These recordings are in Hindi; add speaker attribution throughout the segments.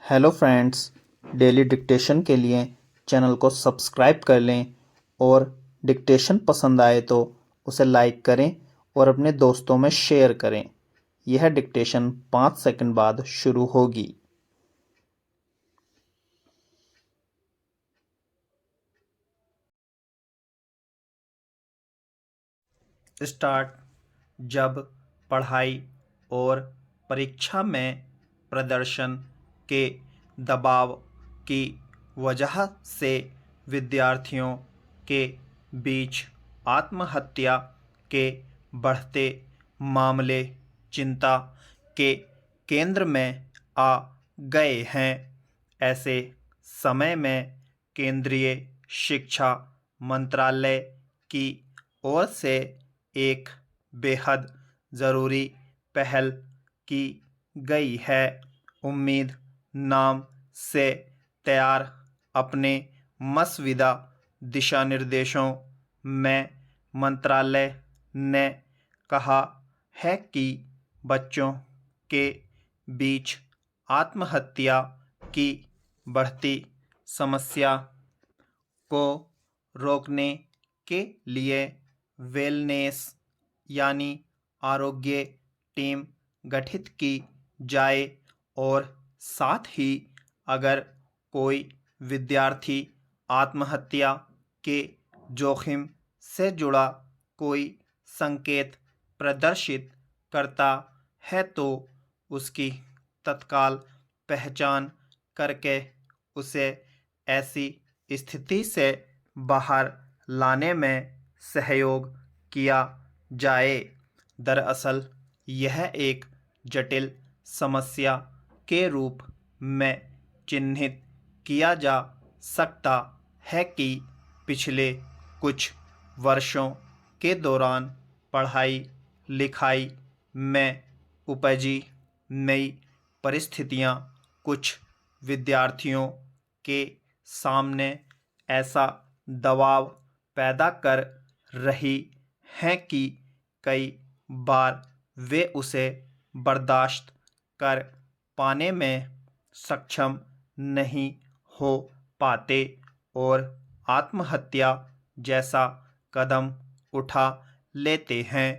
Speaker 1: हेलो फ्रेंड्स, डेली डिक्टेशन के लिए चैनल को सब्सक्राइब कर लें और डिक्टेशन पसंद आए तो उसे लाइक करें और अपने दोस्तों में शेयर करें। यह डिक्टेशन 5 सेकंड बाद शुरू होगी। स्टार्ट। जब पढ़ाई और परीक्षा में प्रदर्शन के दबाव की वजह से विद्यार्थियों के बीच आत्महत्या के बढ़ते मामले चिंता के केंद्र में आ गए हैं। ऐसे समय में केंद्रीय शिक्षा मंत्रालय की ओर से एक बेहद ज़रूरी पहल की गई है। उम्मीद नाम से तैयार अपने मसविदा दिशा निर्देशों में मंत्रालय ने कहा है कि बच्चों के बीच आत्महत्या की बढ़ती समस्या को रोकने के लिए वेलनेस यानी आरोग्य टीम गठित की जाए और साथ ही अगर कोई विद्यार्थी आत्महत्या के जोखिम से जुड़ा कोई संकेत प्रदर्शित करता है तो उसकी तत्काल पहचान करके उसे ऐसी स्थिति से बाहर लाने में सहयोग किया जाए। दरअसल यह एक जटिल समस्या के रूप में चिन्हित किया जा सकता है कि पिछले कुछ वर्षों के दौरान पढ़ाई लिखाई में उपजी नई परिस्थितियां कुछ विद्यार्थियों के सामने ऐसा दबाव पैदा कर रही हैं कि कई बार वे उसे बर्दाश्त कर पाने में सक्षम नहीं हो पाते और आत्महत्या जैसा कदम उठा लेते हैं।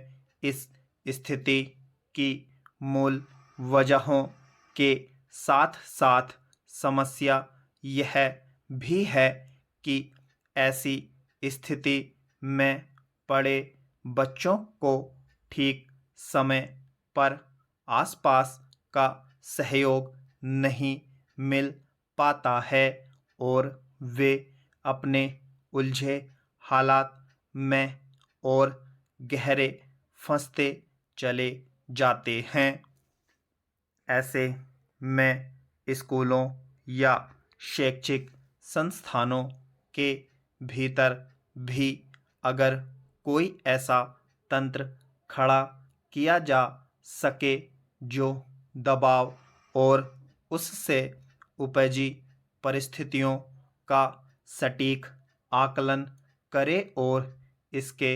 Speaker 1: इस स्थिति की मूल वजहों के साथ साथ समस्या यह भी है कि ऐसी स्थिति में पड़े बच्चों को ठीक समय पर आसपास का सहयोग नहीं मिल पाता है और वे अपने उलझे हालात में और गहरे फंसते चले जाते हैं। ऐसे में स्कूलों या शैक्षिक संस्थानों के भीतर भी अगर कोई ऐसा तंत्र खड़ा किया जा सके जो दबाव और उससे उपजी परिस्थितियों का सटीक आकलन करे और इसके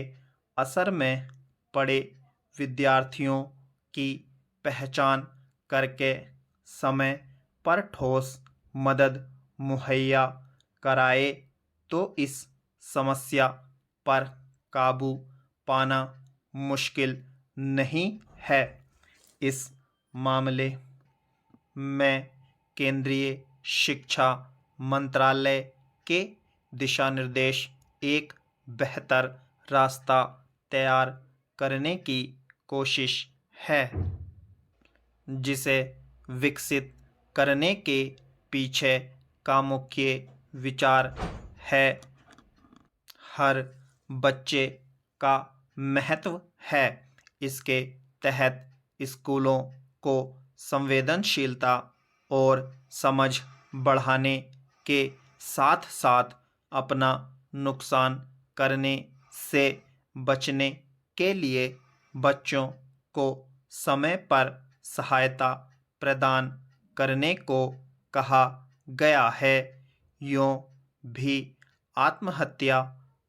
Speaker 1: असर में पड़े विद्यार्थियों की पहचान करके समय पर ठोस मदद मुहैया कराए तो इस समस्या पर काबू पाना मुश्किल नहीं है। इस मामले में केंद्रीय शिक्षा मंत्रालय के दिशा निर्देश एक बेहतर रास्ता तैयार करने की कोशिश है, जिसे विकसित करने के पीछे का मुख्य विचार है हर बच्चे का महत्व है। इसके तहत स्कूलों को संवेदनशीलता और समझ बढ़ाने के साथ साथ अपना नुकसान करने से बचने के लिए बच्चों को समय पर सहायता प्रदान करने को कहा गया है। यूं भी आत्महत्या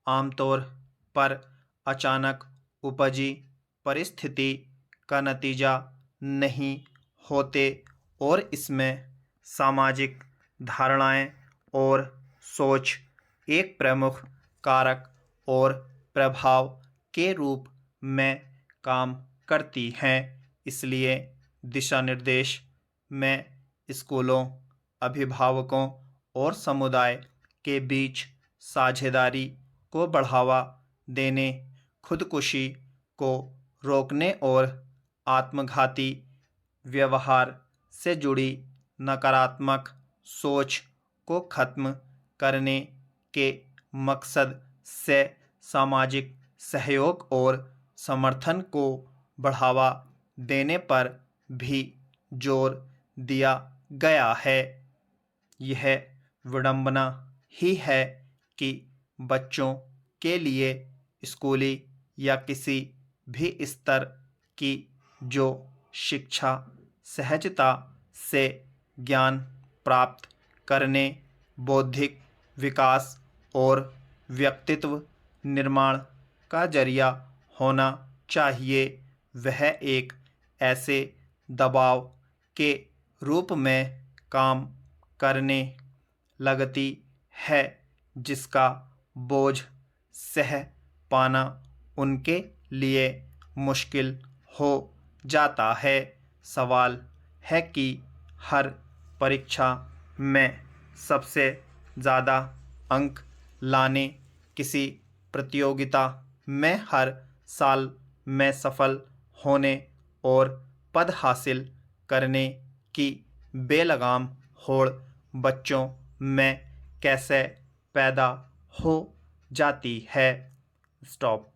Speaker 1: आमतौर पर अचानक उपजी परिस्थिति का नतीजा नहीं होते और इसमें सामाजिक धारणाएं और सोच एक प्रमुख कारक और प्रभाव के रूप में काम करती हैं। इसलिए दिशा निर्देश में स्कूलों, अभिभावकों और समुदाय के बीच साझेदारी को बढ़ावा देने, खुदकुशी को रोकने और आत्मघाती व्यवहार से जुड़ी नकारात्मक सोच को खत्म करने के मकसद से सामाजिक सहयोग और समर्थन को बढ़ावा देने पर भी जोर दिया गया है। यह विडंबना ही है कि बच्चों के लिए स्कूली या किसी भी स्तर की जो शिक्षा सहजता से ज्ञान प्राप्त करने, बौद्धिक विकास और व्यक्तित्व निर्माण का जरिया होना चाहिए, वह एक ऐसे दबाव के रूप में काम करने लगती है जिसका बोझ सह पाना उनके लिए मुश्किल हो जाता है। सवाल है कि हर परीक्षा में सबसे ज़्यादा अंक लाने, किसी प्रतियोगिता में हर साल में सफल होने और पद हासिल करने की बेलगाम होड़ बच्चों में कैसे पैदा हो जाती है। स्टॉप।